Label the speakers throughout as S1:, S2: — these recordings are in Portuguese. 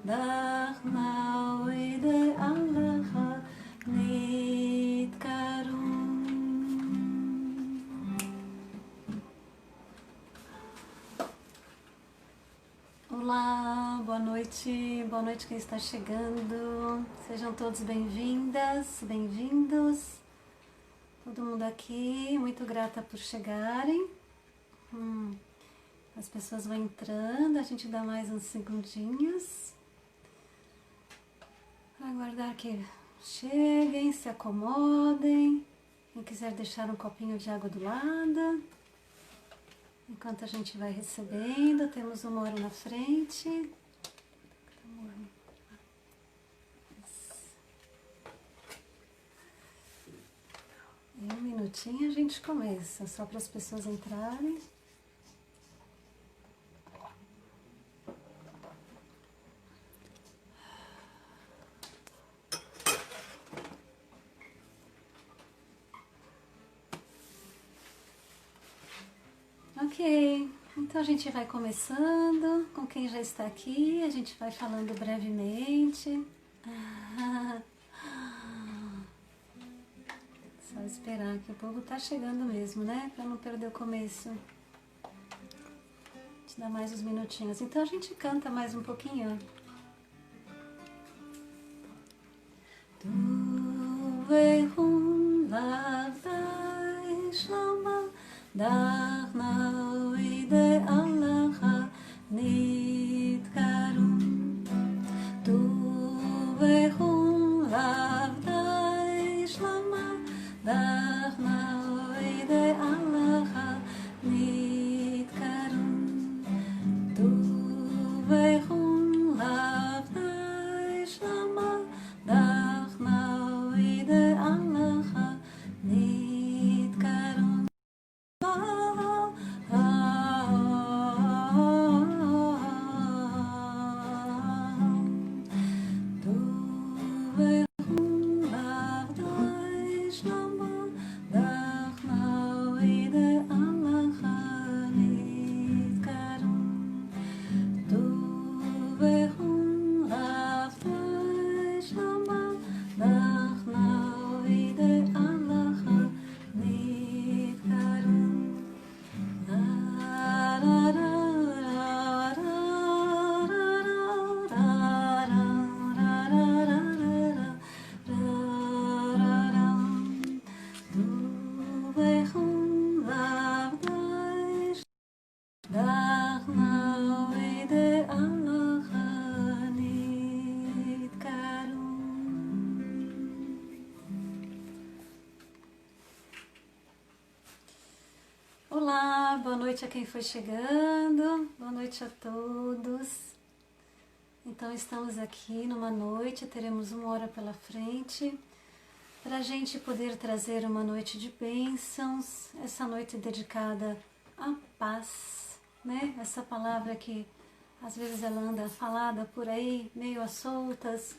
S1: Dachna Oide Allaha Nitkarum. Olá, boa noite quem está chegando. Sejam todos bem-vindas, bem-vindos. Todo mundo aqui, muito grata por chegarem. As pessoas vão entrando, a gente dá mais uns segundinhos. Aguardar que cheguem, se acomodem. Quem quiser deixar um copinho de água do lado. Enquanto a gente vai recebendo, temos o Moro na frente. Em um minutinho a gente começa, só para as pessoas entrarem. Ok, então a gente vai começando, com quem já está aqui, a gente vai falando brevemente. Só esperar que o povo tá chegando mesmo, né? Para não perder o começo. A gente dá mais uns minutinhos. Então a gente canta mais um pouquinho. Du vehun lavdai shlama Dachna Oide Allaha Nitkarum. Du vehun lavdai shlama Dachna Oide Allaha Nitkarum. Du vehun lavdai shlama Dachna Oide Allaha Nitkarum. Olá, boa noite a quem foi chegando, boa noite a todos. Então estamos aqui numa noite, teremos 1 hora pela frente, para a gente poder trazer uma noite de bênçãos, essa noite dedicada à paz, né? Essa palavra que às vezes ela anda falada por aí, meio às soltas,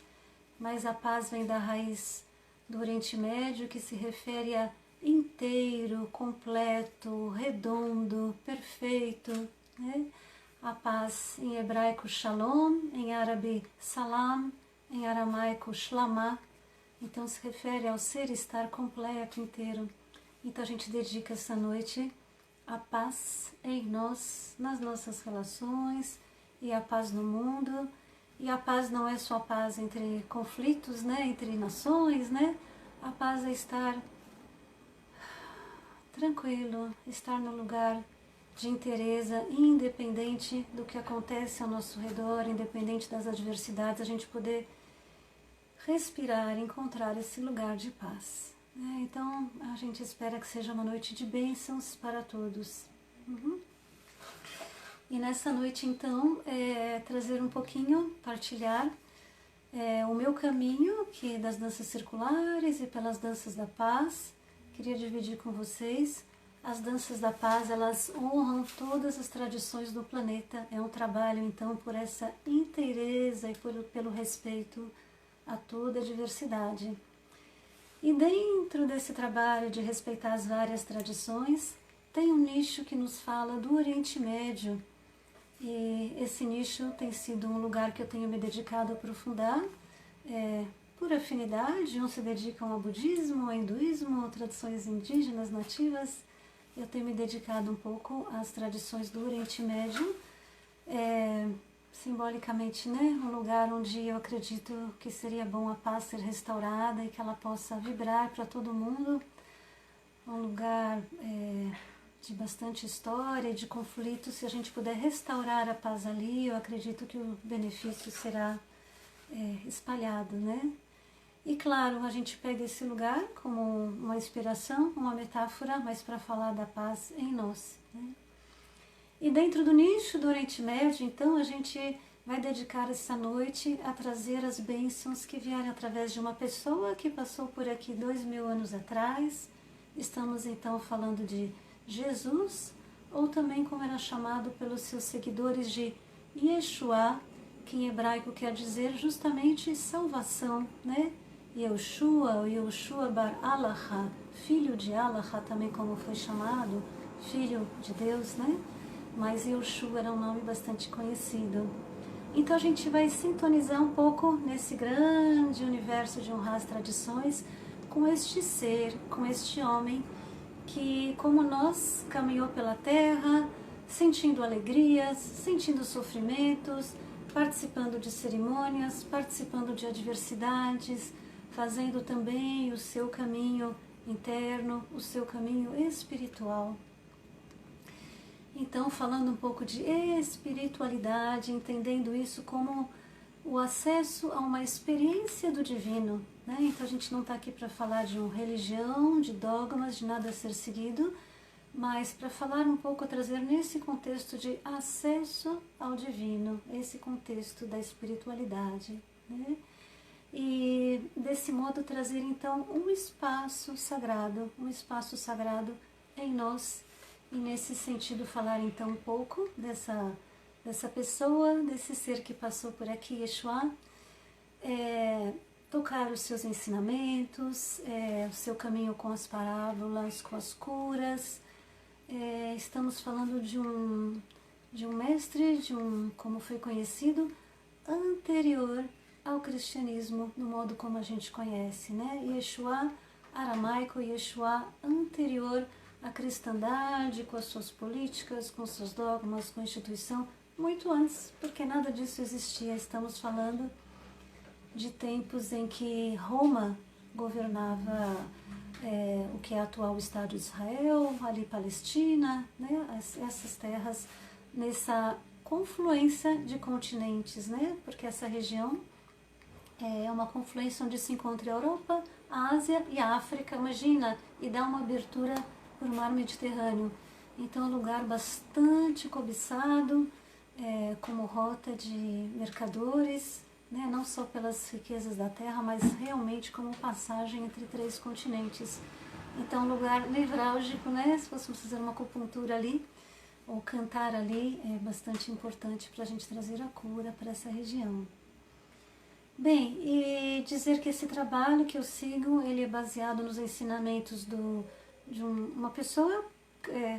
S1: mas a paz vem da raiz do Oriente Médio, que se refere a inteiro, completo, redondo, perfeito, né? A paz em hebraico shalom, em árabe salam, em aramaico shlama, então se refere ao ser estar completo, inteiro. Então a gente dedica essa noite à paz em nós, nas nossas relações, e a paz no mundo. E a paz não é só a paz entre conflitos, né, entre nações, né? A paz é estar tranquilo, estar no lugar de inteireza, independente do que acontece ao nosso redor, independente das adversidades, a gente poder respirar, encontrar esse lugar de paz. Né? Então, a gente espera que seja uma noite de bênçãos para todos. E nessa noite, então, trazer um pouquinho, partilhar o meu caminho, que é das danças circulares e pelas danças da paz. Queria dividir com vocês. As danças da paz, elas honram todas as tradições do planeta. É um trabalho, então, por essa inteireza e pelo respeito a toda a diversidade. E dentro desse trabalho de respeitar as várias tradições, tem um nicho que nos fala do Oriente Médio, E esse nicho tem sido um lugar que eu tenho me dedicado a aprofundar, por afinidade. Uns se dedicam ao budismo, ao hinduísmo, a tradições indígenas nativas. Eu tenho me dedicado um pouco às tradições do Oriente Médio, simbolicamente, né? Um lugar onde eu acredito que seria bom a paz ser restaurada e que ela possa vibrar para todo mundo. Um lugar de bastante história e de conflitos. Se a gente puder restaurar a paz ali, eu acredito que o benefício será espalhado, né? E claro, a gente pega esse lugar como uma inspiração, uma metáfora, mas para falar da paz em nós, né? E dentro do nicho do Oriente Médio, então, a gente vai dedicar essa noite a trazer as bênçãos que vieram através de uma pessoa que passou por aqui 2000 anos atrás. Estamos então falando de Jesus, ou também como era chamado pelos seus seguidores de Yeshua, que em hebraico quer dizer justamente salvação, né? Yehoshua, ou Yehoshua bar Alaha, filho de Alaha, também como foi chamado, filho de Deus, né? Mas Yehoshua era um nome bastante conhecido. Então a gente vai sintonizar um pouco nesse grande universo de honrar as tradições com este ser, com este homem que, como nós, caminhou pela terra, sentindo alegrias, sentindo sofrimentos, participando de cerimônias, participando de adversidades, fazendo também o seu caminho interno, o seu caminho espiritual. Então, falando um pouco de espiritualidade, entendendo isso como o acesso a uma experiência do divino, né? Então a gente não está aqui para falar de uma religião, de dogmas, de nada a ser seguido, mas para falar um pouco, trazer nesse contexto de acesso ao divino, esse contexto da espiritualidade, né? E desse modo trazer então um espaço sagrado em nós. E nesse sentido falar então um pouco dessa pessoa, desse ser que passou por aqui, Yeshua, tocar os seus ensinamentos, o seu caminho com as parábolas, com as curas. Estamos falando de um mestre, como foi conhecido, anterior ao cristianismo, no modo como a gente conhece, né? Yeshua aramaico, Yeshua anterior à cristandade, com as suas políticas, com seus dogmas, com a instituição, muito antes, porque nada disso existia. Estamos falando de tempos em que Roma governava o que é atual Estado de Israel, ali Palestina, né? Essas terras, nessa confluência de continentes, né? Porque essa região é uma confluência onde se encontra a Europa, a Ásia e a África, imagina, e dá uma abertura para o mar Mediterrâneo. Então é um lugar bastante cobiçado, como rota de mercadores, né? Não só pelas riquezas da terra, mas realmente como passagem entre 3 continentes. Então um lugar nevrálgico, né? Se fôssemos fazer uma acupuntura ali, ou cantar ali, é bastante importante para a gente trazer a cura para essa região. Bem, e dizer que esse trabalho que eu sigo, ele é baseado nos ensinamentos de uma pessoa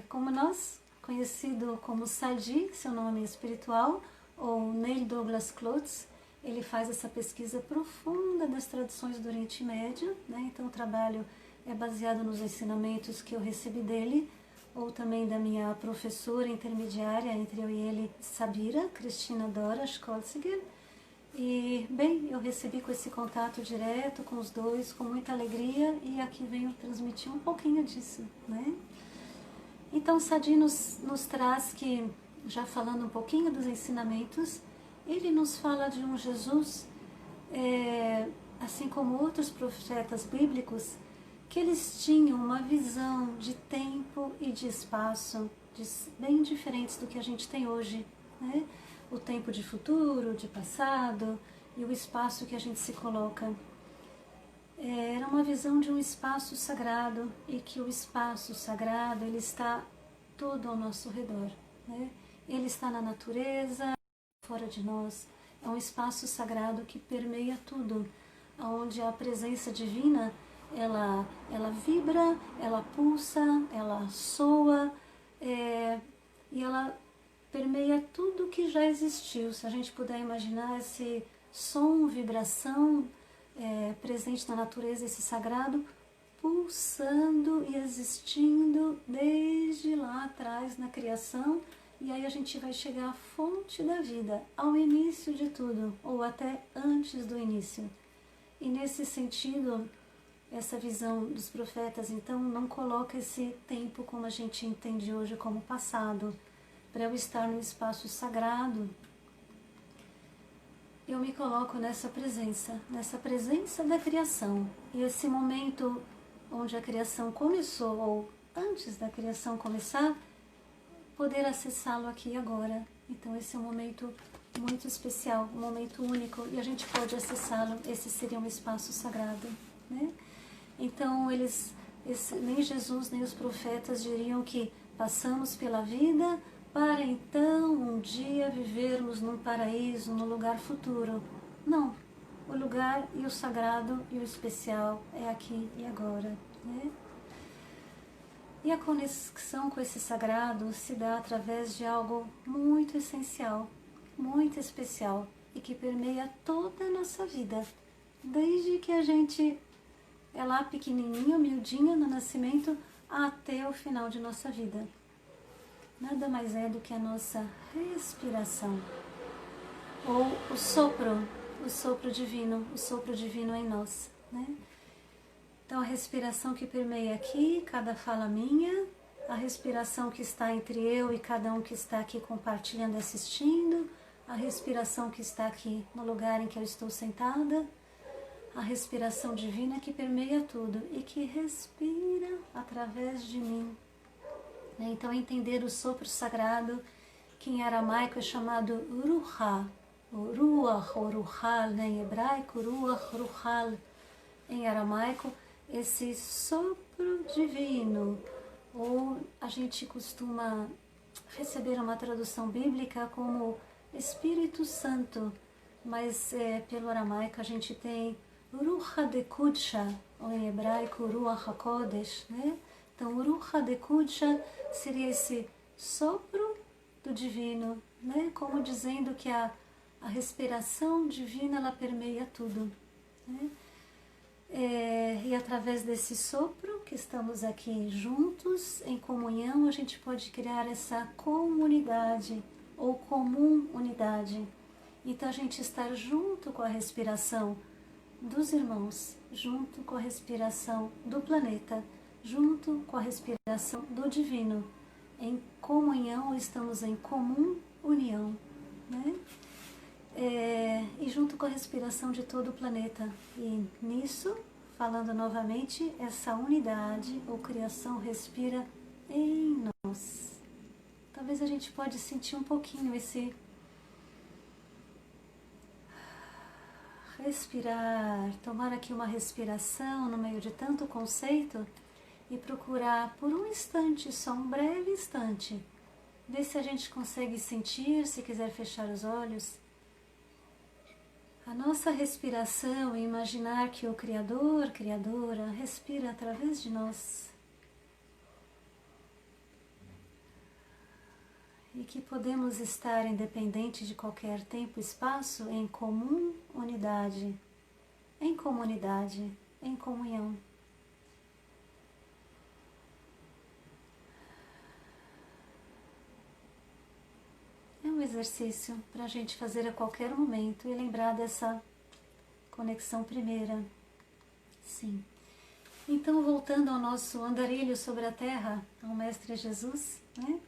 S1: como nós, conhecido como Sadi, seu nome espiritual, ou Neil Douglas Klotz. Ele faz essa pesquisa profunda das tradições do Oriente Médio, né? Então o trabalho é baseado nos ensinamentos que eu recebi dele, ou também da minha professora intermediária entre eu e ele, Sabira, Cristina Dora Skolziger. E, bem, eu recebi com esse contato direto com os dois, com muita alegria, e aqui venho transmitir um pouquinho disso, né? Então, Sadi nos traz que, já falando um pouquinho dos ensinamentos, ele nos fala de um Jesus, assim como outros profetas bíblicos, que eles tinham uma visão de tempo e de espaço bem diferentes do que a gente tem hoje, né? O tempo de futuro, de passado e o espaço que a gente se coloca. Era uma visão de um espaço sagrado, e que o espaço sagrado ele está todo ao nosso redor, né? Ele está na natureza, fora de nós. É um espaço sagrado que permeia tudo, onde a presença divina ela vibra, ela pulsa, ela soa, e ela permeia tudo que já existiu. Se a gente puder imaginar esse som, vibração presente na natureza, esse sagrado, pulsando e existindo desde lá atrás na criação, e aí a gente vai chegar à fonte da vida, ao início de tudo, ou até antes do início. E nesse sentido, essa visão dos profetas, então, não coloca esse tempo como a gente entende hoje como passado. Para eu estar no espaço sagrado, eu me coloco nessa presença da criação. E esse momento onde a criação começou, ou antes da criação começar, poder acessá-lo aqui e agora. Então esse é um momento muito especial, um momento único, e a gente pode acessá-lo. Esse seria um espaço sagrado, né? Então nem Jesus nem os profetas diriam que passamos pela vida para então um dia vivermos num paraíso, num lugar futuro. Não, o lugar e o sagrado e o especial é aqui e agora, né? E a conexão com esse sagrado se dá através de algo muito essencial, muito especial, e que permeia toda a nossa vida, desde que a gente é lá pequenininho, humildinho no nascimento, até o final de nossa vida. Nada mais é do que a nossa respiração, ou o sopro divino em nós, né? Então a respiração que permeia aqui, cada fala minha, a respiração que está entre eu e cada um que está aqui compartilhando e assistindo, a respiração que está aqui no lugar em que eu estou sentada, a respiração divina que permeia tudo e que respira através de mim. Então entender o sopro sagrado, que em aramaico é chamado Ruach, Ruach ou Ruhal, né? Em hebraico, Ruach, Ruhal, em aramaico, esse sopro divino, ou a gente costuma receber uma tradução bíblica como Espírito Santo, mas pelo aramaico a gente tem Ruach HaDekudsha, ou em hebraico Ruach HaKodesh, né? Então Ruach HaDekudsha seria esse sopro do divino, né? Como dizendo que a respiração divina ela permeia tudo, né? E através desse sopro que estamos aqui juntos, em comunhão, a gente pode criar essa comunidade ou comum unidade. Então a gente estar junto com a respiração dos irmãos, junto com a respiração do planeta, junto com a respiração do divino. Em comunhão, estamos em comum união, né? E junto com a respiração de todo o planeta. E nisso, falando novamente, essa unidade ou criação respira em nós. Talvez a gente pode sentir um pouquinho esse respirar, tomar aqui uma respiração no meio de tanto conceito e procurar por um instante, só um breve instante, ver se a gente consegue sentir, se quiser fechar os olhos, a nossa respiração e imaginar que o Criador, Criadora, respira através de nós. E que podemos estar independente de qualquer tempo e espaço em comum unidade, em comunidade, em comunhão. É um exercício para a gente fazer a qualquer momento e lembrar dessa conexão primeira. Sim. Então, voltando ao nosso andarilho sobre a terra, ao Mestre Jesus, né?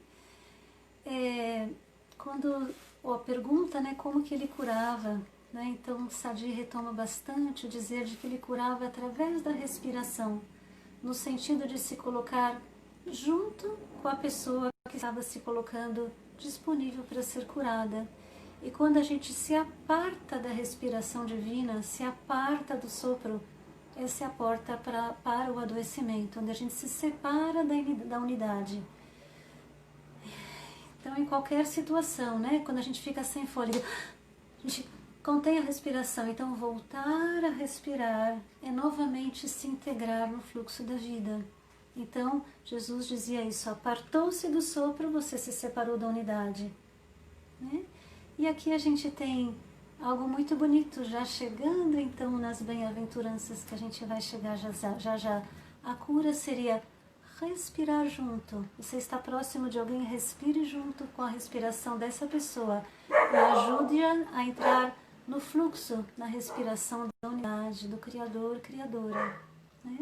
S1: Quando a pergunta, né, como que ele curava, né? Então, Sadi retoma bastante o dizer de que ele curava através da respiração, no sentido de se colocar junto com a pessoa que estava se colocando disponível para ser curada. E quando a gente se aparta da respiração divina, se aparta do sopro, essa é a porta para o adoecimento, onde a gente se separa da unidade. Então, em qualquer situação, né, quando a gente fica sem fôlego, a gente contém a respiração. Então, voltar a respirar é novamente se integrar no fluxo da vida. Então, Jesus dizia isso, apartou-se do sopro, você se separou da unidade. né? E aqui a gente tem algo muito bonito já chegando, então, nas bem-aventuranças que a gente vai chegar já já. A cura seria respirar junto. Você está próximo de alguém, respire junto com a respiração dessa pessoa e ajude-a a entrar no fluxo, na respiração da unidade, do Criador, Criadora, né?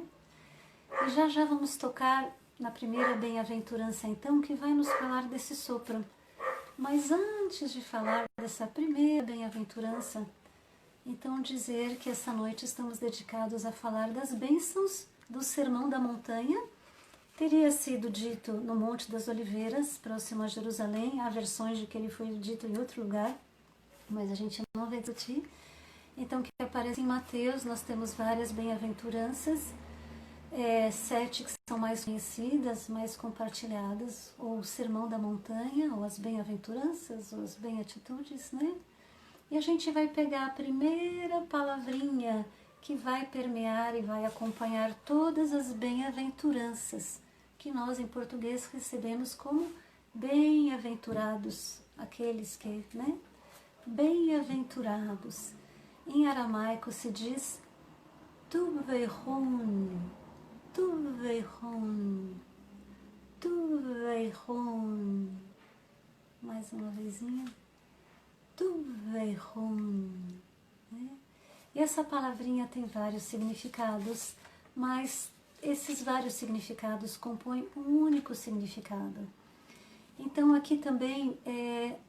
S1: E já já vamos tocar na primeira bem-aventurança, então, que vai nos falar desse sopro. Mas antes de falar dessa primeira bem-aventurança, então dizer que essa noite estamos dedicados a falar das bênçãos do Sermão da Montanha. Teria sido dito no Monte das Oliveiras, próximo a Jerusalém. Há versões de que ele foi dito em outro lugar, mas a gente não vai discutir. Então, que aparece em Mateus, nós temos várias bem-aventuranças, 7 que são mais conhecidas, mais compartilhadas, ou o Sermão da Montanha, ou as bem-aventuranças, ou as bem-atitudes, né? E a gente vai pegar a primeira palavrinha que vai permear e vai acompanhar todas as bem-aventuranças, que nós em português recebemos como bem-aventurados, aqueles que, né? Bem-aventurados. Em aramaico se diz Tuvehun, Tuvehun, Tuvehun. Mais uma vezinha. Tuvehun, né? E essa palavrinha tem vários significados, mas esses vários significados compõem um único significado. Então aqui também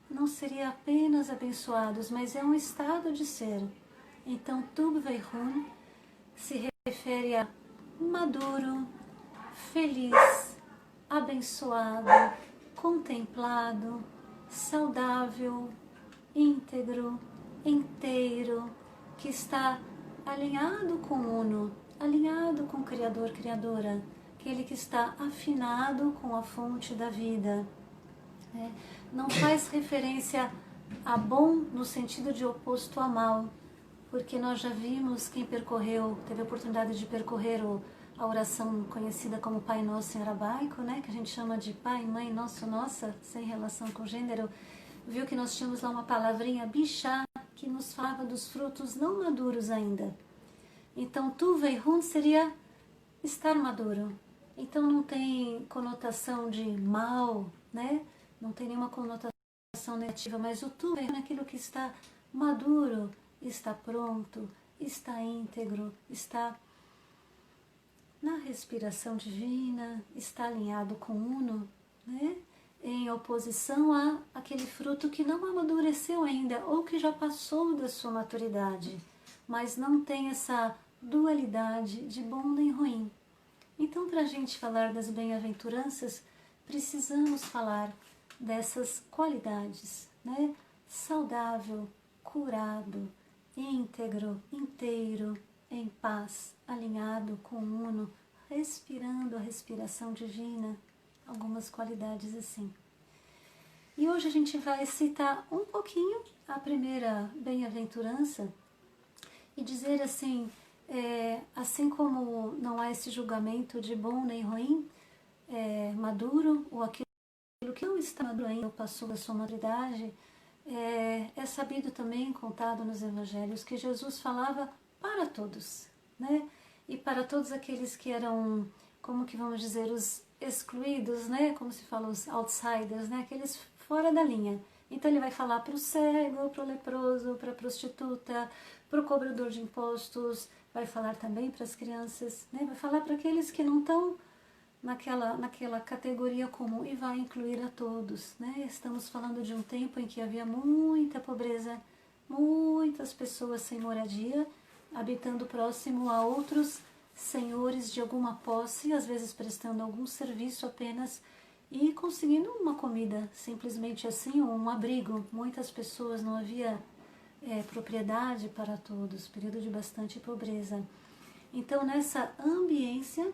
S1: não seria apenas abençoados, mas é um estado de ser. Então Tuvehun se refere a maduro, feliz, abençoado, contemplado, saudável, íntegro, inteiro, que está alinhado com o Uno, alinhado com o Criador, Criadora, aquele que está afinado com a fonte da vida. Não faz referência a bom no sentido de oposto a mal, porque nós já vimos quem percorreu, teve a oportunidade de percorrer a oração conhecida como Pai Nosso em aramaico, né, que a gente chama de Pai, Mãe, Nosso, Nossa, sem relação com gênero, viu que nós tínhamos lá uma palavrinha, bichá, que nos falava dos frutos não maduros ainda. Então, Tuvehun seria estar maduro. Então, não tem conotação de mal, né? Não tem nenhuma conotação negativa, mas o Tuvehun é aquilo que está maduro, está pronto, está íntegro, está na respiração divina, está alinhado com o Uno, né? Em oposição a aquele fruto que não amadureceu ainda ou que já passou da sua maturidade, mas não tem essa dualidade de bom nem ruim. Então, para a gente falar das bem-aventuranças, precisamos falar dessas qualidades, né? Saudável, curado, íntegro, inteiro, em paz, alinhado com o Uno, respirando a respiração divina, algumas qualidades assim. E hoje a gente vai citar um pouquinho a primeira bem-aventurança e dizer assim, assim como não há esse julgamento de bom nem ruim, maduro, ou aquilo que não está maduro ainda ou passou da sua maturidade, é sabido também, contado nos evangelhos, que Jesus falava para todos, né? E para todos aqueles que eram, como que vamos dizer, os excluídos, né? Como se fala, os outsiders, né? Aqueles fora da linha. Então ele vai falar para o cego, para o leproso, para a prostituta, para o cobrador de impostos, vai falar também para as crianças, né? Vai falar para aqueles que não estão naquela categoria comum e vai incluir a todos, né? Estamos falando de um tempo em que havia muita pobreza, muitas pessoas sem moradia, habitando próximo a outros senhores de alguma posse, às vezes prestando algum serviço apenas e conseguindo uma comida, simplesmente assim, ou um abrigo. Muitas pessoas, não havia propriedade para todos, período de bastante pobreza. Então, nessa ambiência,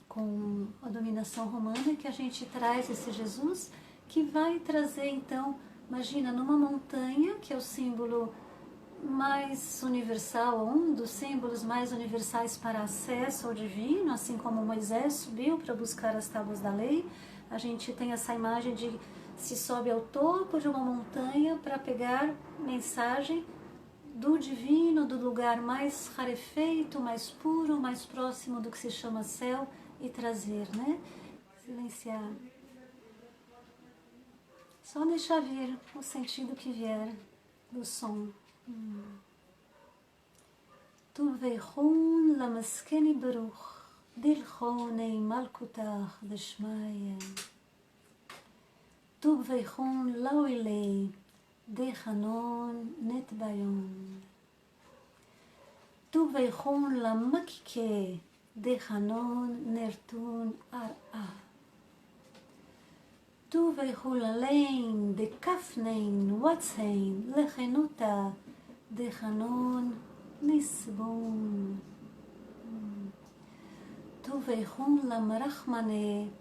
S1: com a dominação romana, que a gente traz esse Jesus, que vai trazer, então, imagina, numa montanha, que é o símbolo mais universal, um dos símbolos mais universais para acesso ao divino, assim como Moisés subiu para buscar as tábuas da lei, a gente tem essa imagem de se sobe ao topo de uma montanha para pegar mensagem do divino, do lugar mais rarefeito, mais puro, mais próximo do que se chama céu, e trazer, né? Silenciar. Só deixar vir o sentido que vier do som. Tu veichun lamaskeni baruch, dilchonei malkutach deshmaya. Tu veichun lauilei, dechanon netbayon. Tu veichun lamakike, dechanon nertun ar'a. Tu veichulalein de kafnein watzein lechenuta dechanon nisbun. Tu veichun lamrachmane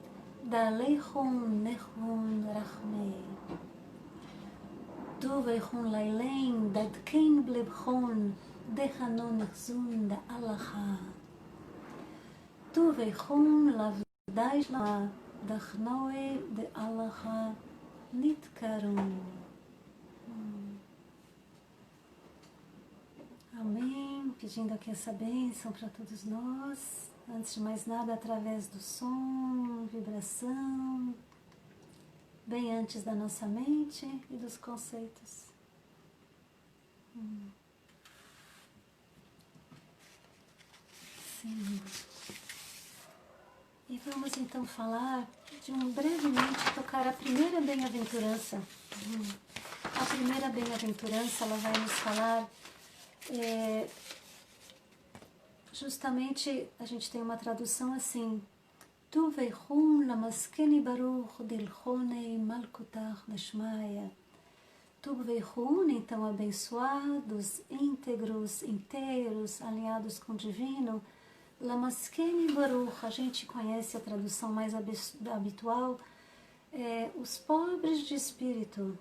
S1: dalechun nechun rachme. Tu veichun lailein dadkein blebchon dechanon nechzun da alacha. Tu veichun lavdai shla Dachnoe de Allaha Nitkarum. Amém. Pedindo aqui essa bênção para todos nós. Antes de mais nada, através do som, vibração, bem antes da nossa mente e dos conceitos. Sim. E vamos então falar brevemente, tocar a primeira bem-aventurança. A primeira bem-aventurança, ela vai nos falar, justamente, a gente tem uma tradução assim, Tu veichun lamaskeni baruch dilchonei malkutach deshmaya. Tu veichun, então abençoados, íntegros, inteiros, alinhados com o divino. Lamaskeni baruch, a gente conhece a tradução mais habitual, os pobres de espírito.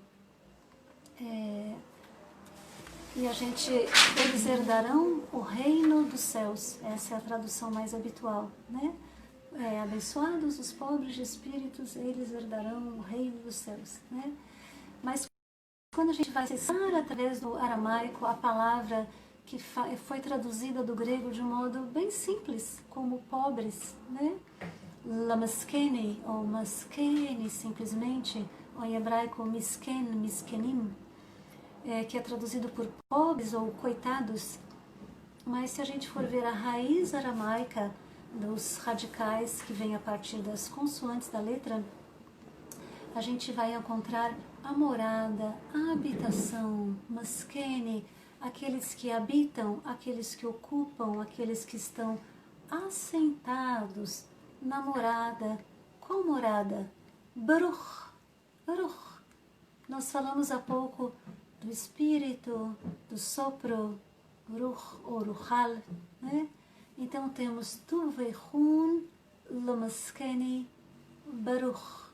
S1: E eles herdarão o reino dos céus. Essa é a tradução mais habitual, né? Abençoados os pobres de espíritos, eles herdarão o reino dos céus, né? Mas quando a gente vai acessar através do aramaico a palavra que foi traduzida do grego de um modo bem simples, como pobres, né? Lamaskeni, ou maskeni, simplesmente, ou em hebraico misken, miskenim, que é traduzido por pobres ou coitados. Mas se a gente for ver a raiz aramaica dos radicais que vem a partir das consoantes da letra, a gente vai encontrar a morada, a habitação, maskeni, aqueles que habitam, aqueles que ocupam, aqueles que estão assentados na morada. Qual morada? Baruch, Baruch. Nós falamos há pouco do espírito, do sopro, Ruch ou Ruchal, né? Então temos Tu veichun lamaskeni baruch,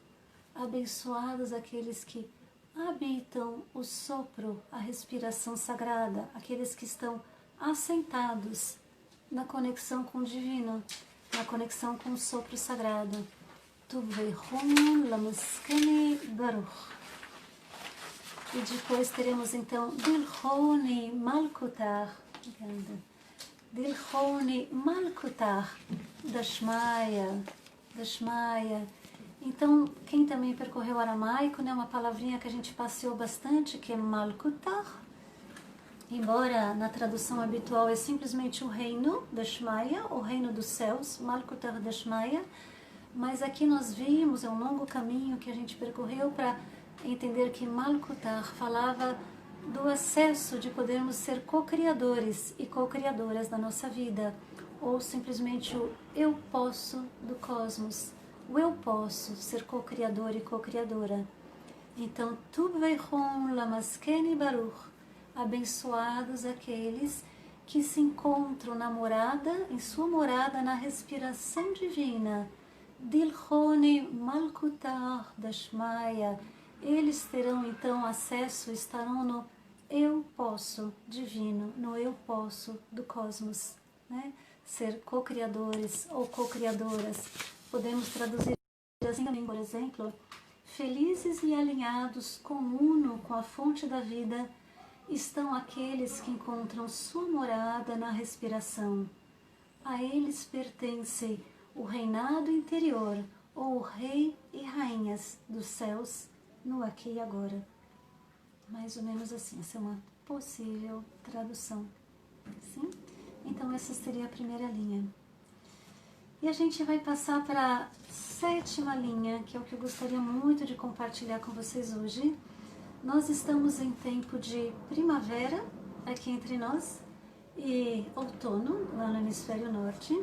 S1: abençoados aqueles que habitam o sopro, a respiração sagrada, aqueles que estão assentados na conexão com o divino, na conexão com o sopro sagrado. Tu veichun lamaskeni baruch. E depois teremos então Dilchoni Malkutach, Dilchoni Malkutach Dashmaya, Dashmaya. Então, quem também percorreu o aramaico, né, uma palavrinha que a gente passeou bastante, que é Malkutach, embora na tradução habitual é simplesmente o reino Dashmaya, o reino dos céus, Malkutach Dashmaya, mas aqui nós vimos, é um longo caminho que a gente percorreu para entender que Malkutach falava do acesso de podermos ser co-criadores e co-criadoras da nossa vida, ou simplesmente o eu posso do cosmos, o eu posso ser co-criador e co-criadora. Então, Tu veichun lamaskeni baruch, abençoados aqueles que se encontram na morada, em sua morada, na respiração divina, Dilchoni Malkutach Dashmaya. Eles terão então acesso, estarão no eu posso divino, no eu posso do cosmos, né? Ser co-criadores ou co-criadoras. Podemos traduzir assim também, por exemplo, Felizes e alinhados com o uno, com a fonte da vida, estão aqueles que encontram sua morada na respiração. A eles pertence o reinado interior, ou o rei e rainhas dos céus, no aqui e agora. Mais ou menos assim, essa é uma possível tradução. Sim? Então essa seria a primeira linha. E a gente vai passar para a 7ª linha, que é o que eu gostaria muito de compartilhar com vocês hoje. Nós estamos em tempo de primavera, aqui entre nós, e outono, lá no hemisfério norte.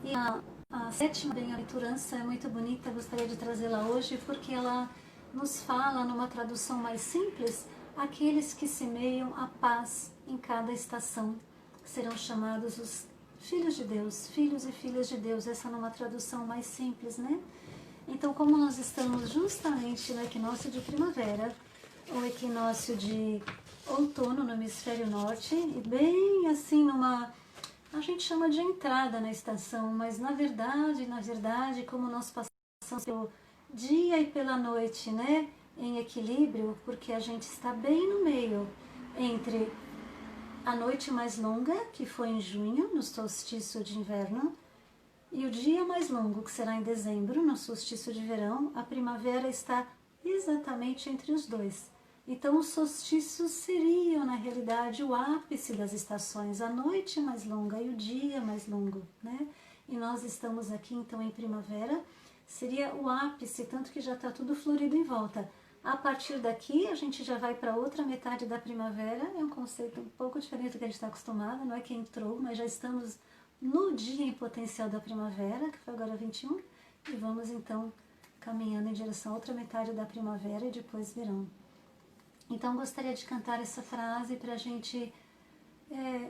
S1: E a 7ª bem-aventurança é muito bonita, eu gostaria de trazê-la hoje, porque ela nos fala, numa tradução mais simples, aqueles que semeiam a paz em cada estação serão chamados os filhos de Deus, filhos e filhas de Deus, essa numa tradução mais simples, né? Então, como nós estamos justamente no equinócio de primavera, o equinócio de outono no hemisfério norte, e bem assim numa, a gente chama de entrada na estação, mas na verdade, como nós passamos pelo dia e pela noite, né, em equilíbrio, porque a gente está bem no meio entre a noite mais longa, que foi em junho, no solstício de inverno, e o dia mais longo, que será em dezembro, no solstício de verão. A primavera está exatamente entre os dois. Então, os solstícios seriam, na realidade, o ápice das estações, a noite mais longa e o dia mais longo, né? E nós estamos aqui, então, em primavera, seria o ápice, tanto que já está tudo florido em volta. A partir daqui, a gente já vai para outra metade da primavera, é um conceito um pouco diferente do que a gente está acostumado, não é que entrou, mas já estamos no dia em potencial da primavera, que foi agora 21, e vamos então caminhando em direção à outra metade da primavera e depois verão. Então gostaria de cantar essa frase para a gente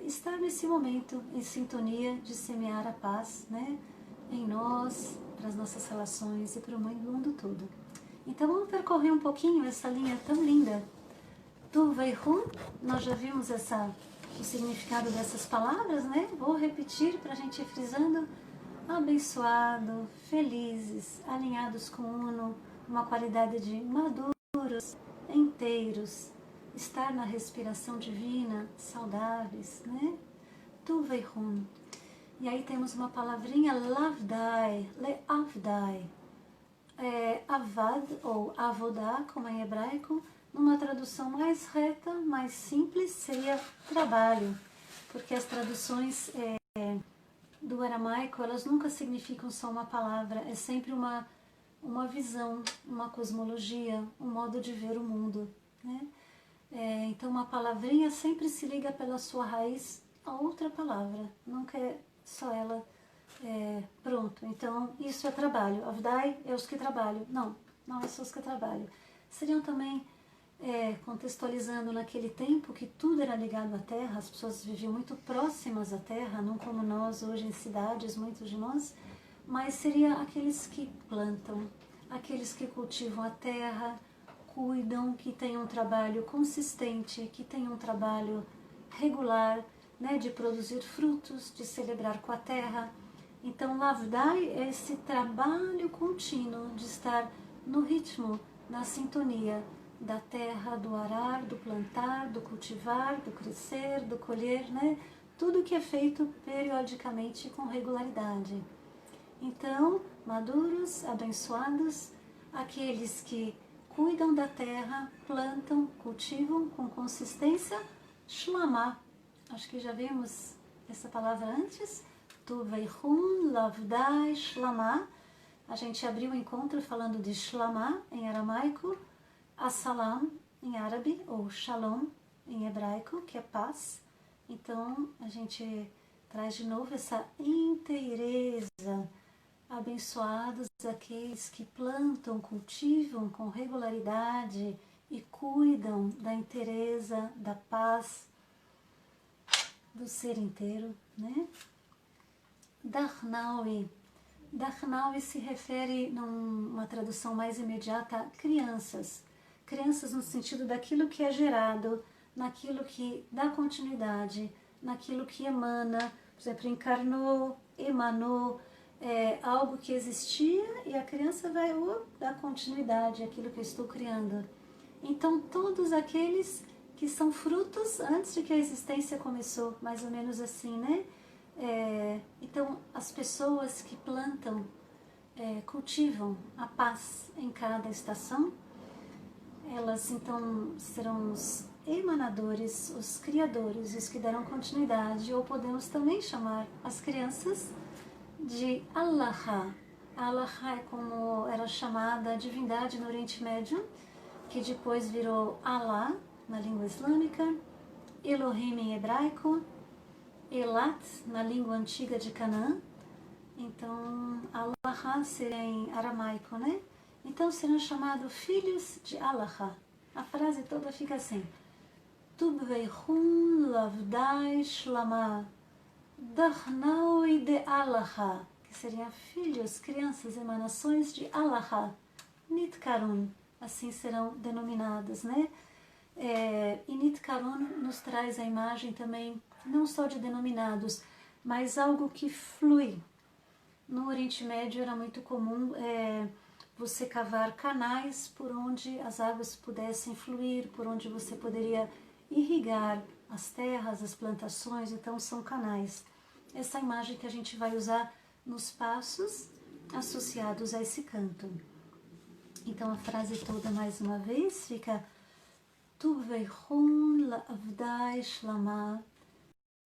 S1: estar nesse momento em sintonia de semear a paz, né, em nós, para as nossas relações e para o mundo todo. Então vamos percorrer um pouquinho essa linha tão linda. Tu Veihun, nós já vimos o significado dessas palavras, né? Vou repetir para a gente ir frisando. Abençoado, felizes, alinhados com o uno, uma qualidade de maduros, inteiros, estar na respiração divina, saudáveis, né? Tu Veihun. E aí temos uma palavrinha lavdai, leavdai. Avad ou avodá, como é em hebraico, numa tradução mais reta, mais simples, seria trabalho, porque as traduções do aramaico, elas nunca significam só uma palavra, é sempre uma visão, uma cosmologia, um modo de ver o mundo, né? Então uma palavrinha sempre se liga pela sua raiz a outra palavra, nunca é só ela. Pronto, então isso é trabalho. Avdai é os que trabalham. Não é só os que trabalham. Seriam também, contextualizando naquele tempo que tudo era ligado à terra, as pessoas viviam muito próximas à terra, não como nós hoje em cidades, muitos de nós, mas seria aqueles que plantam, aqueles que cultivam a terra, cuidam, que têm um trabalho consistente, que têm um trabalho regular, né, de produzir frutos, de celebrar com a terra. Então, lavdai é esse trabalho contínuo de estar no ritmo, na sintonia da terra, do arar, do plantar, do cultivar, do crescer, do colher, né? Tudo que é feito periodicamente com regularidade. Então, maduros, abençoados, aqueles que cuidam da terra, plantam, cultivam com consistência, shlamá. Acho que já vimos essa palavra antes. Tu Veihun, Lavdai, Shlamá. A gente abriu o encontro falando de Shlamá em aramaico, Assalam em árabe, ou Shalom em hebraico, que é paz. Então a gente traz de novo essa inteireza. Abençoados aqueles que plantam, cultivam com regularidade e cuidam da inteireza, da paz, do ser inteiro, né? Darnaui. Darnaui se refere, numa tradução mais imediata, a crianças. Crianças no sentido daquilo que é gerado, naquilo que dá continuidade, naquilo que emana, por exemplo, encarnou, emanou, algo que existia e a criança vai dar continuidade àquilo que eu estou criando. Então, todos aqueles que são frutos antes de que a existência começou, mais ou menos assim, né? Então, as pessoas que plantam, cultivam a paz em cada estação, elas então serão os emanadores, os criadores, os que darão continuidade, ou podemos também chamar as crianças de Allah. Allah é como era chamada a divindade no Oriente Médio, que depois virou Allah na língua islâmica, Elohim em hebraico, Elat na língua antiga de Canaã. Então, Allah seria em aramaico, né? Então serão chamados filhos de Allah. A frase toda fica assim: Tubveichun lavdai shlama Darnaui de Allah, que seriam filhos, crianças, emanações de Allah, Nitkarun, assim serão denominadas, né? E Nitkarun nos traz a imagem também, não só de denominados, mas algo que flui. No Oriente Médio era muito comum você cavar canais por onde as águas pudessem fluir, por onde você poderia irrigar as terras, as plantações, então são canais. Essa imagem que a gente vai usar nos passos associados a esse canto. Então a frase toda mais uma vez fica Tuveichun la'avdai shlama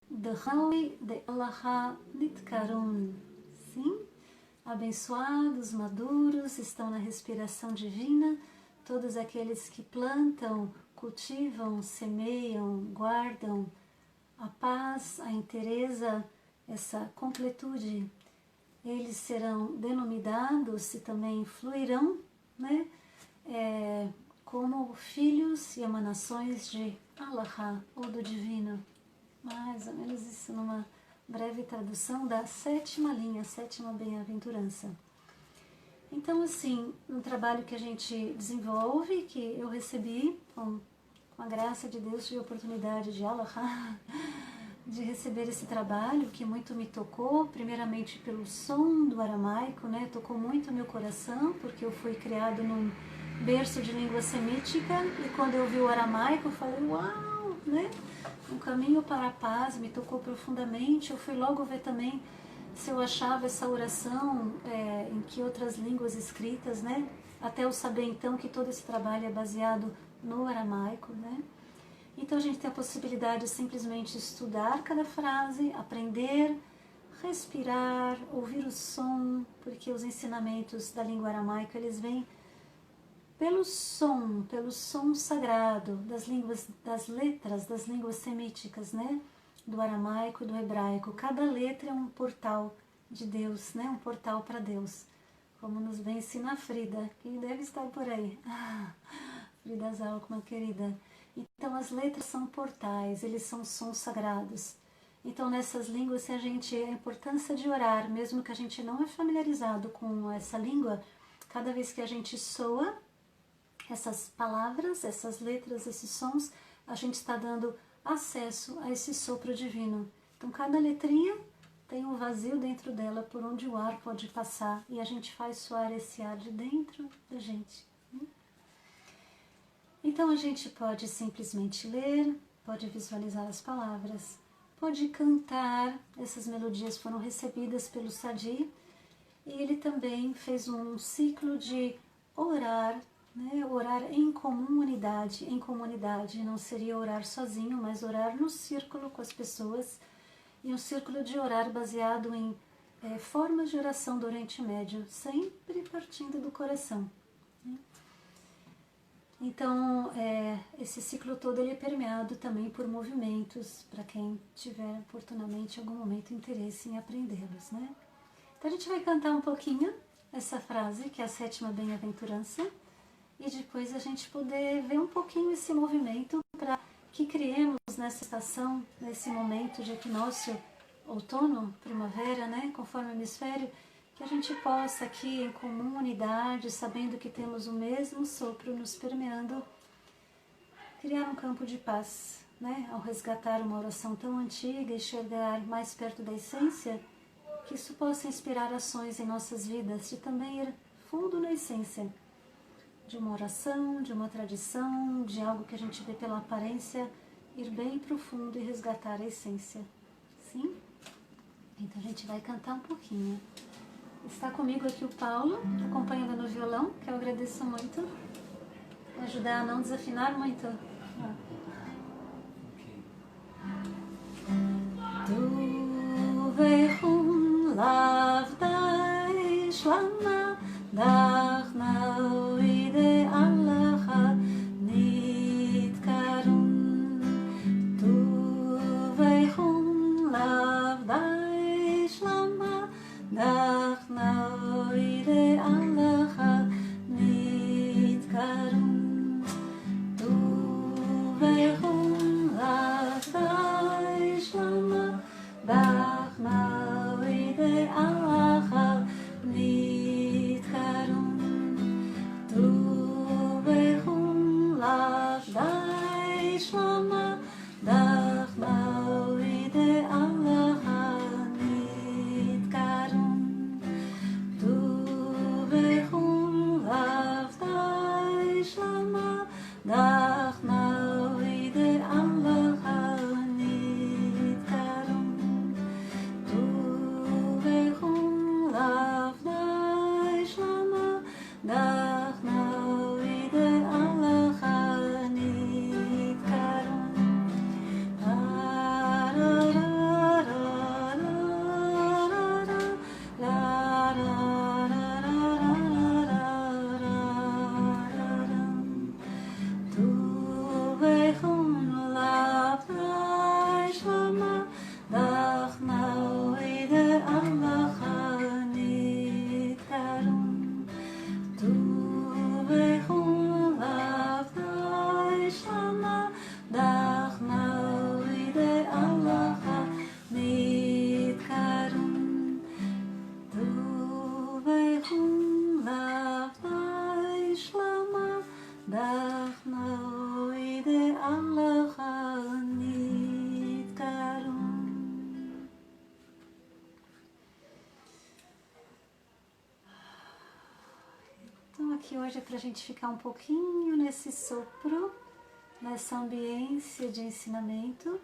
S1: D'Raui de Allah Nitkarun. Sim? Abençoados, maduros, estão na respiração divina, todos aqueles que plantam, cultivam, semeiam, guardam a paz, a inteireza, essa completude. Eles serão denominados e também fluirão, né? Como filhos e emanações de Allah, ou do Divino. Mais ou menos isso numa breve tradução da sétima linha, sétima bem-aventurança. Então, assim, um trabalho que a gente desenvolve, que eu recebi, com a graça de Deus, tive a oportunidade de Allah, de receber esse trabalho, que muito me tocou, primeiramente pelo som do aramaico, né? Tocou muito meu coração, porque eu fui criado num berço de língua semítica, e quando eu vi o aramaico, eu falei, uau, né? Um caminho para a paz, me tocou profundamente. Eu fui logo ver também se eu achava essa oração em que outras línguas escritas, né? Até eu saber então que todo esse trabalho é baseado no aramaico, né? Então a gente tem a possibilidade de simplesmente estudar cada frase, aprender, respirar, ouvir o som, porque os ensinamentos da língua aramaica, eles vêm pelo som sagrado das letras das línguas semíticas, né? Do aramaico e do hebraico. Cada letra é um portal de Deus, né? Um portal para Deus. Como nos vem ensinar Frida, que deve estar por aí. Frida Zalkman, querida. Então as letras são portais, eles são sons sagrados. Então nessas línguas a importância de orar, mesmo que a gente não é familiarizado com essa língua, cada vez que a gente soa essas palavras, essas letras, esses sons, a gente está dando acesso a esse sopro divino. Então, cada letrinha tem um vazio dentro dela por onde o ar pode passar e a gente faz soar esse ar de dentro da gente. Então, a gente pode simplesmente ler, pode visualizar as palavras, pode cantar. Essas melodias foram recebidas pelo Sadi e ele também fez um ciclo de orar, né? Orar em comunidade, não seria orar sozinho, mas orar no círculo com as pessoas, e um círculo de orar baseado em formas de oração do Oriente Médio, sempre partindo do coração, né? Então, esse ciclo todo ele é permeado também por movimentos, para quem tiver oportunamente em algum momento interesse em aprendê-los, né? Então a gente vai cantar um pouquinho essa frase, que é a sétima bem-aventurança, e depois a gente poder ver um pouquinho esse movimento para que criemos nessa estação, nesse momento de equinócio, outono, primavera, né, conforme o hemisfério, que a gente possa aqui em comunidade, sabendo que temos o mesmo sopro nos permeando, criar um campo de paz, né, ao resgatar uma oração tão antiga e chegar mais perto da essência, que isso possa inspirar ações em nossas vidas, de também ir fundo na essência de uma oração, de uma tradição, de algo que a gente vê pela aparência, ir bem profundo e resgatar a essência. Sim? Então a gente vai cantar um pouquinho. Está comigo aqui o Paulo, acompanhando no violão, que eu agradeço muito. Vai ajudar a não desafinar muito. Du vechum lavdai shlama dachnau ide allacha nitkarun. Du vechum lavdai shlama dachnau ide allacha nitkarun. Du vechum lavdai shlama dachnau ide allacha nitkarun. Du vechum lavdai shlama dachnau ide allacha nitkarun. Du vechum lavdai shlama dachnau ide allacha nitkarun. Du vechum lavdai shlama dachnau ide allacha nitkarun. Du vechum lavdai shlama dachnau ide allacha nitkarun. Du vechum lavdai shlama dachnau ide allacha nitkarun. Du vechum lavdai shlama dachnau ide allacha nitkarun. Então aqui hoje é para a gente ficar um pouquinho nesse sopro, nessa ambiência de ensinamento.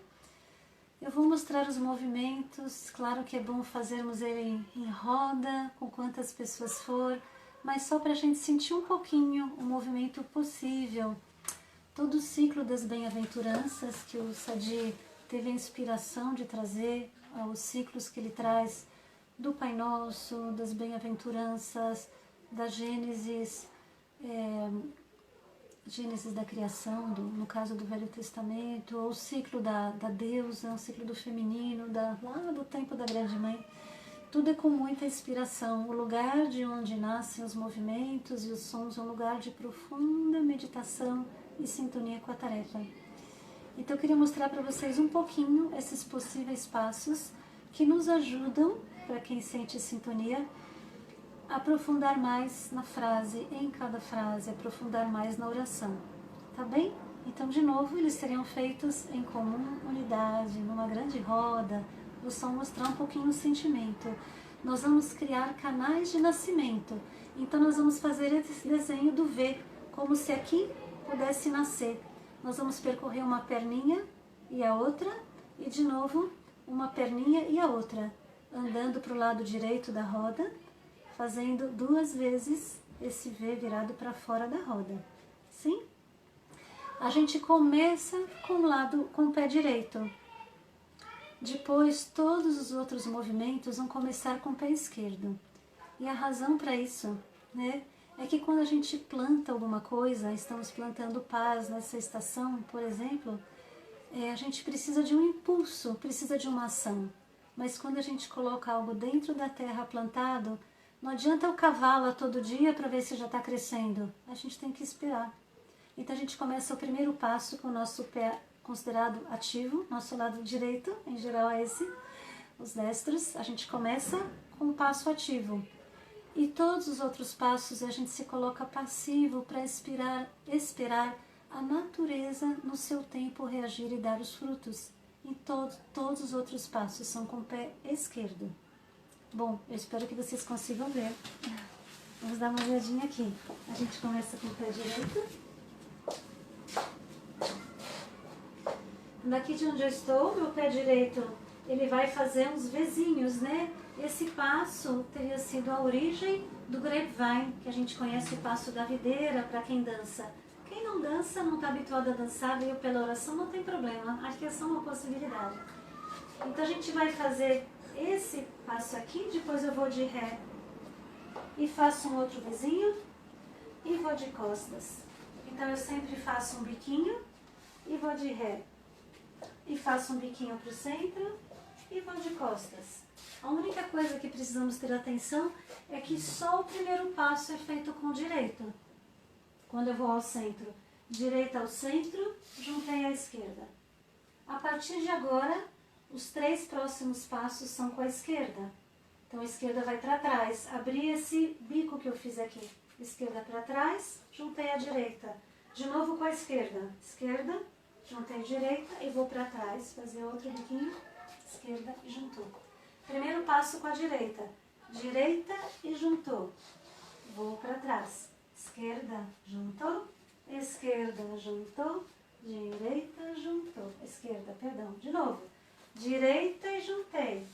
S1: Eu vou mostrar os movimentos, claro que é bom fazermos ele em roda, com quantas pessoas for, mas só para a gente sentir um pouquinho o movimento possível. Todo o ciclo das bem-aventuranças que o Sadi teve a inspiração de trazer, os ciclos que ele traz do Pai Nosso, das bem-aventuranças, da Gênesis, Gênesis da criação, no caso do Velho Testamento, ou o ciclo da deusa, o ciclo do feminino, lá do tempo da Grande Mãe. Tudo é com muita inspiração. O lugar de onde nascem os movimentos e os sons é um lugar de profunda meditação e sintonia com a tarefa. Então eu queria mostrar para vocês um pouquinho esses possíveis passos que nos ajudam, para quem sente sintonia, a aprofundar mais na frase, em cada frase, aprofundar mais na oração. Tá bem? Então, de novo, eles seriam feitos em comum unidade, numa grande roda. Vou só mostrar um pouquinho o sentimento. Nós vamos criar canais de nascimento. Então, nós vamos fazer esse desenho do V, como se aqui pudesse nascer. Nós vamos percorrer uma perninha e a outra, e de novo, uma perninha e a outra, andando para o lado direito da roda, fazendo 2 vezes esse V virado para fora da roda. Sim? A gente começa com o pé direito. Depois, todos os outros movimentos vão começar com o pé esquerdo. E a razão para isso, né, é que quando a gente planta alguma coisa, estamos plantando paz nessa estação, por exemplo, a gente precisa de um impulso, precisa de uma ação. Mas quando a gente coloca algo dentro da terra plantado, não adianta eu cavá-la todo dia para ver se já está crescendo. A gente tem que esperar. Então a gente começa o primeiro passo com o nosso pé considerado ativo, nosso lado direito, em geral é esse, os destros. A gente começa com o passo ativo. E todos os outros passos a gente se coloca passivo para esperar a natureza no seu tempo reagir e dar os frutos. E todos os outros passos são com o pé esquerdo. Bom, eu espero que vocês consigam ver. Vamos dar uma olhadinha aqui. A gente começa com o pé direito. Daqui de onde eu estou, meu pé direito, ele vai fazer uns Vzinhos, né? Esse passo teria sido a origem do grapevine, que a gente conhece o passo da videira para quem dança. Quem não dança, não está habituado a dançar, veio pela oração, não tem problema. Acho que é só uma possibilidade. Então a gente vai fazer esse passo aqui, depois eu vou de ré e faço um outro Vzinho e vou de costas. Então eu sempre faço um biquinho e vou de ré. E faço um biquinho para o centro e vou de costas. A única coisa que precisamos ter atenção é que só o primeiro passo é feito com o direito. Quando eu vou ao centro, direita ao centro, juntei à esquerda. A partir de agora, os 3 próximos passos são com a esquerda. Então a esquerda vai para trás, abri esse bico que eu fiz aqui. Esquerda para trás, juntei à direita. De novo com a esquerda. Esquerda, juntei direita e vou para trás, fazer outro biquinho, esquerda e juntou. Primeiro passo com a direita, direita e juntou, vou para trás, esquerda, juntou, esquerda, juntou, direita, juntou, esquerda, perdão, de novo, direita e juntei,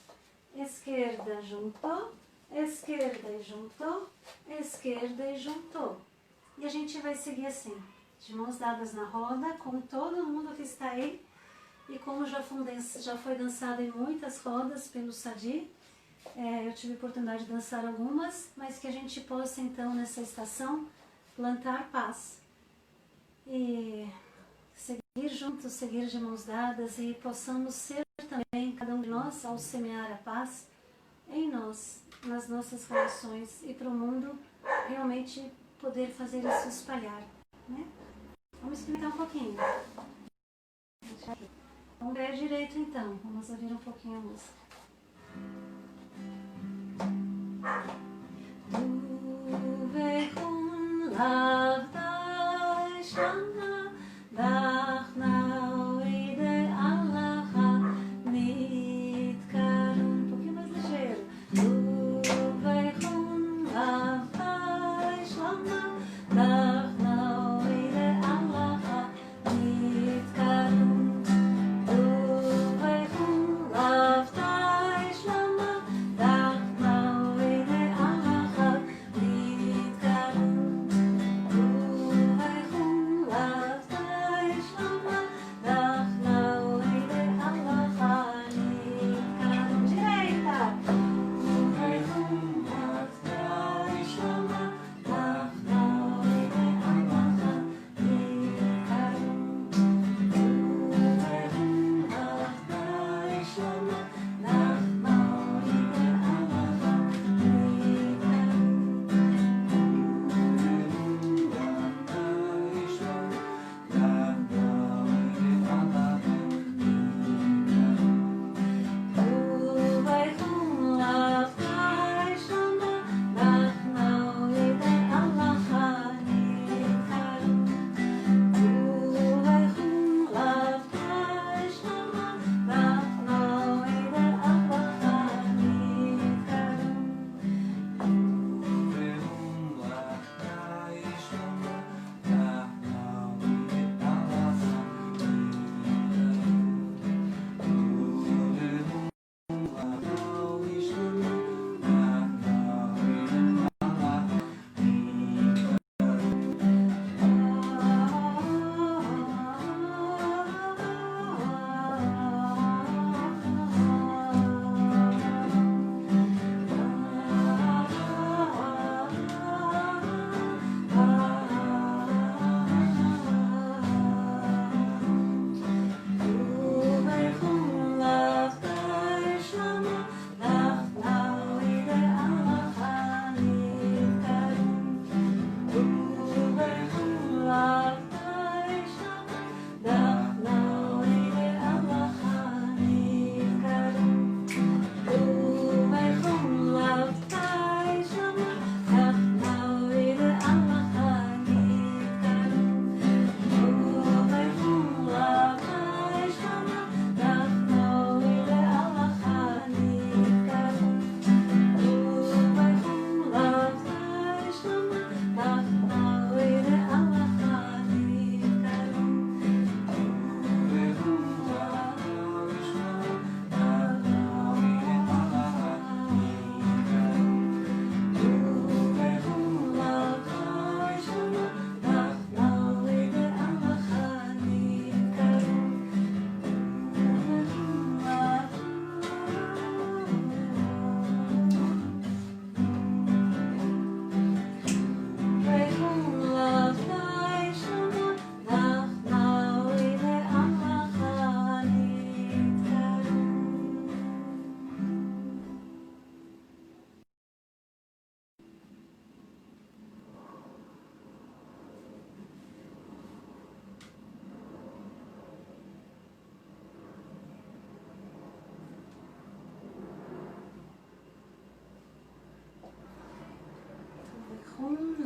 S1: esquerda, juntou, esquerda e juntou, esquerda e juntou. E a gente vai seguir assim, de mãos dadas na roda, com todo mundo que está aí. E como já foi dançado em muitas rodas pelo Sadi, eu tive a oportunidade de dançar algumas, mas que a gente possa então nessa estação plantar paz. E seguir juntos, seguir de mãos dadas e possamos ser também, cada um de nós, ao semear a paz em nós, nas nossas relações e para o mundo realmente poder fazer isso espalhar, né? Vamos experimentar um pouquinho. Vamos ver direito então, vamos ouvir um pouquinho a música. Du vekun lavdai shana dachnau ide allaha nitkarun. Um pouquinho mais ligeiro. Du vekun lavdai shana dachnau ide allaha nitkarun.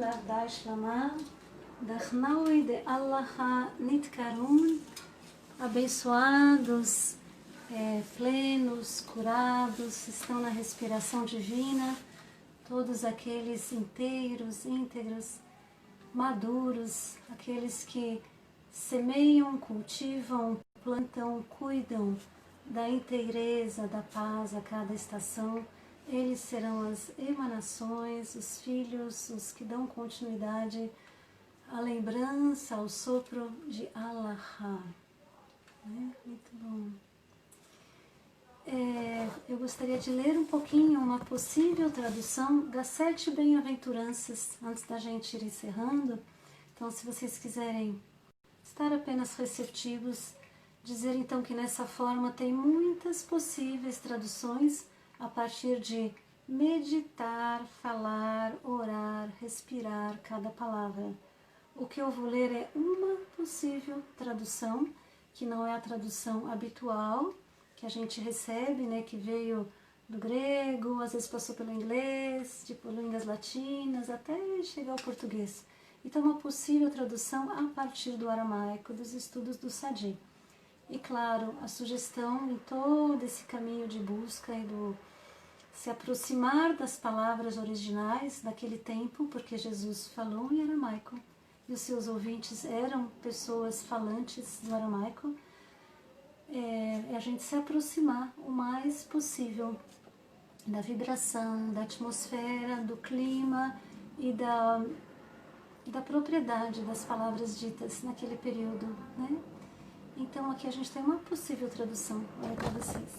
S1: Ardai Shlama, Dachnaui de Allah Nitkarun, abençoados, plenos, curados, estão na respiração divina, todos aqueles inteiros, íntegros, maduros, aqueles que semeiam, cultivam, plantam, cuidam da inteireza, da paz a cada estação. Eles serão as emanações, os filhos, os que dão continuidade à lembrança, ao sopro de Allah. Muito bom. Eu gostaria de ler um pouquinho uma possível tradução das 7 bem-aventuranças antes da gente ir encerrando. Então, se vocês quiserem estar apenas receptivos, dizer então que nessa forma tem muitas possíveis traduções a partir de meditar, falar, orar, respirar cada palavra. O que eu vou ler é uma possível tradução, que não é a tradução habitual que a gente recebe, né, que veio do grego, às vezes passou pelo inglês, tipo línguas latinas, até chegar ao português. Então, uma possível tradução a partir do aramaico, dos estudos do Sadi. E claro, a sugestão em todo esse caminho de busca e do se aproximar das palavras originais daquele tempo, porque Jesus falou em aramaico e os seus ouvintes eram pessoas falantes do aramaico, a gente se aproximar o mais possível da vibração, da atmosfera, do clima e da propriedade das palavras ditas naquele período, né? Então aqui a gente tem uma possível tradução, olha para vocês.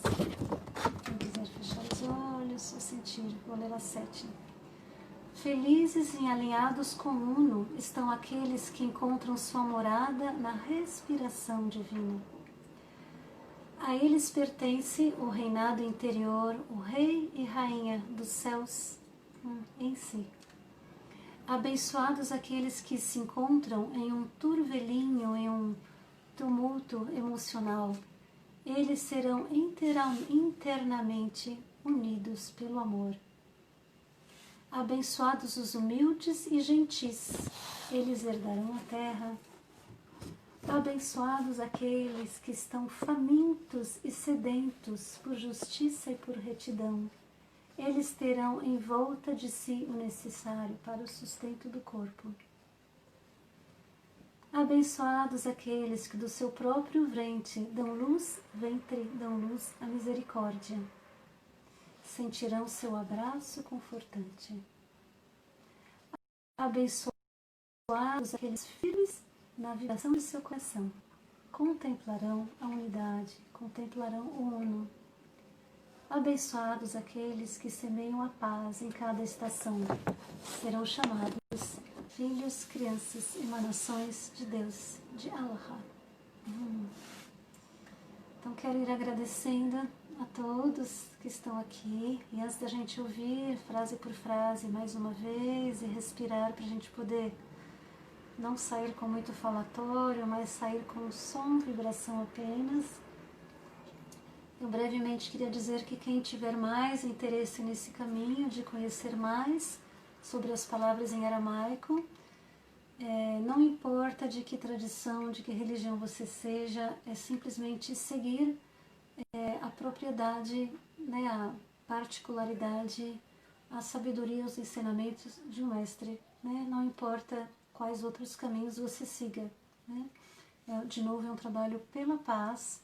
S1: Quem quiser fechar os olhos, só sentir, vou ler a 7. Felizes e alinhados com o Uno estão aqueles que encontram sua morada na respiração divina. A eles pertence o reinado interior, o rei e rainha dos céus em si. Abençoados aqueles que se encontram em um turvelinho, em um tumulto emocional. Eles serão internamente unidos pelo amor. Abençoados os humildes e gentis, eles herdarão a terra. Abençoados aqueles que estão famintos e sedentos por justiça e por retidão. Eles terão em volta de si o necessário para o sustento do corpo. Abençoados aqueles que do seu próprio ventre dão luz à misericórdia. Sentirão seu abraço confortante. Abençoados aqueles firmes na vibração de seu coração. Contemplarão a unidade, contemplarão o Uno. Abençoados aqueles que semeiam a paz em cada estação. Serão chamados filhos, crianças, emanações de Deus, de Allah. Então quero ir agradecendo a todos que estão aqui. E antes da gente ouvir frase por frase mais uma vez e respirar para a gente poder não sair com muito falatório, mas sair com som, vibração apenas. Eu brevemente queria dizer que quem tiver mais interesse nesse caminho de conhecer mais sobre as palavras em aramaico, não importa de que tradição, de que religião você seja, é simplesmente seguir a propriedade, né, a particularidade, a sabedoria, os ensinamentos de um mestre, né? Não importa quais outros caminhos você siga, né? De novo, é um trabalho pela paz,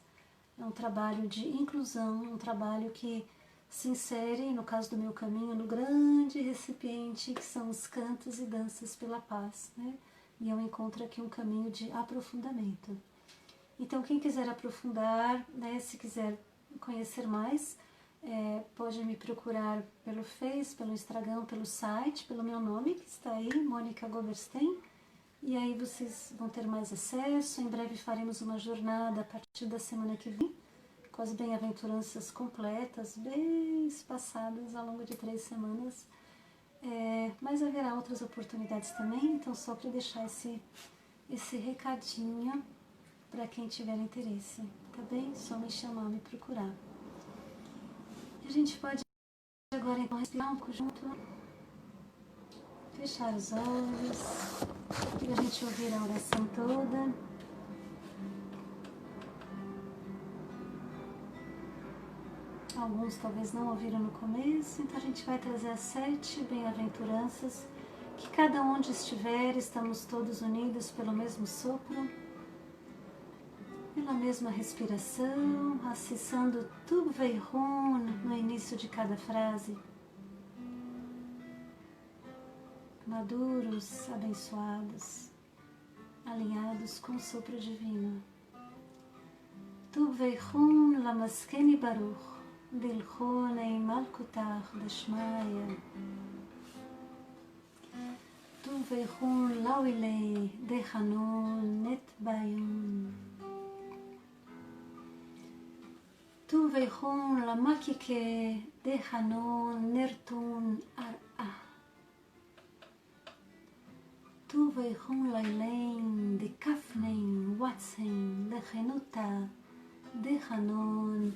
S1: é um trabalho de inclusão, um trabalho que se insere, no caso do meu caminho, no grande recipiente que são os cantos e danças pela paz, né? E eu encontro aqui um caminho de aprofundamento. Então, quem quiser aprofundar, né, se quiser conhecer mais, pode me procurar pelo Face, pelo Instagram, pelo site, pelo meu nome, que está aí, Mônica Goberstein, e aí vocês vão ter mais acesso. Em breve faremos uma jornada a partir da semana que vem, com as bem-aventuranças completas, bem espaçadas ao longo de 3 semanas, mas haverá outras oportunidades também, então só para deixar esse recadinho para quem tiver interesse, tá bem? Só me chamar, me procurar. A gente pode agora então respirar um pouco junto, fechar os olhos para a gente ouvir a oração toda. Alguns talvez não ouviram no começo, então a gente vai trazer as 7 bem-aventuranças, que cada onde estiver, estamos todos unidos pelo mesmo sopro, pela mesma respiração, acessando Tu Veihun no início de cada frase. Maduros, abençoados, alinhados com o sopro divino. Tu Veihun Lamaskeni Baruch, Dilchonei Malkutach Dashmaya. Tu Veihun Lauilei Dechanon Netbayun. Tu Veihun Lamakike Dechanon Nertun Ar'ah. Tu Veihun Lailein Dekafnein Watsein Lechenuta Dechanon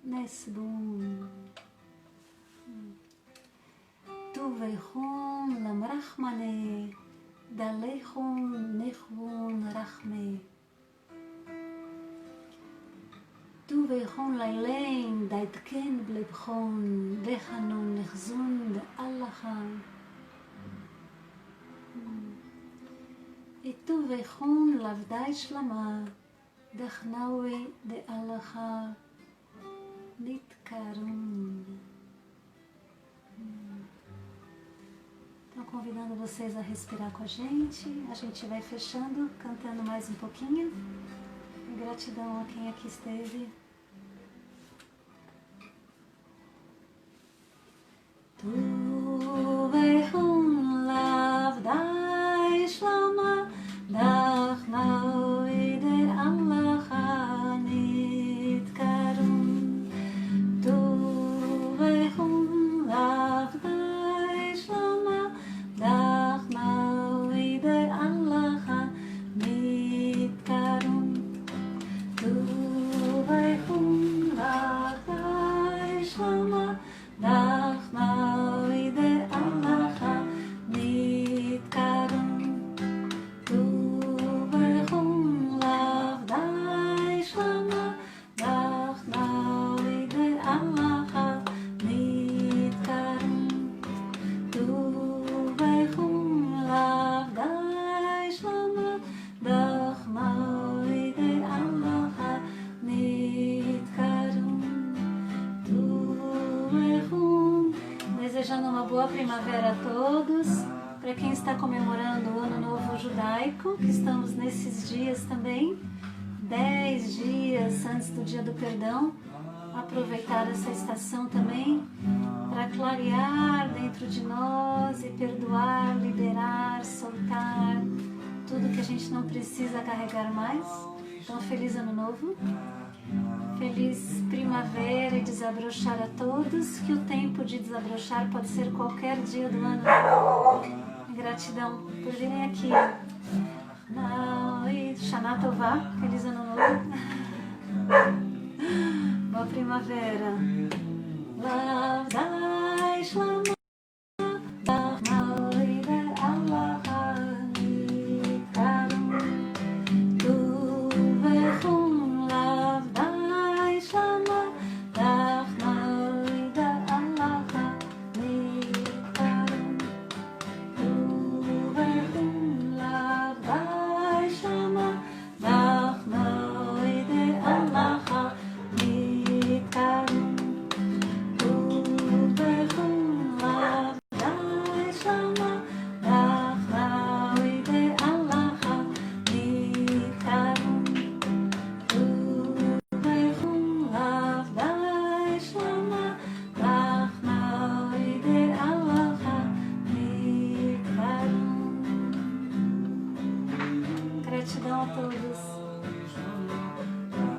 S1: Nesbun. Tu Veihun Lamrachmane Dalechun Nechbun Rachme. Tu Veihun Lailein Daitken Blebchon Dechanon Nechzun De Allaha. E Tu Veihun Lavdai Shlama Dechnaui De Allaha Nitkarun. Então, convidando vocês a respirar com a gente vai fechando, cantando mais um pouquinho. Gratidão a quem aqui esteve. Tu Veihun Lavdai Shlama Dechnaui De Allaha Nitkarun. Desejando uma boa primavera a todos. Para quem está comemorando o Ano Novo Judaico, que estamos nesses dias também, 10 dias antes do Dia do Perdão, aproveitar essa estação também para clarear dentro de nós e perdoar, liberar, soltar tudo que a gente não precisa carregar mais. Então, feliz Ano Novo! Feliz primavera e desabrochar a todos, que o tempo de desabrochar pode ser qualquer dia do ano. Gratidão por virem aqui. Shana Tová, feliz Ano Novo. Boa primavera.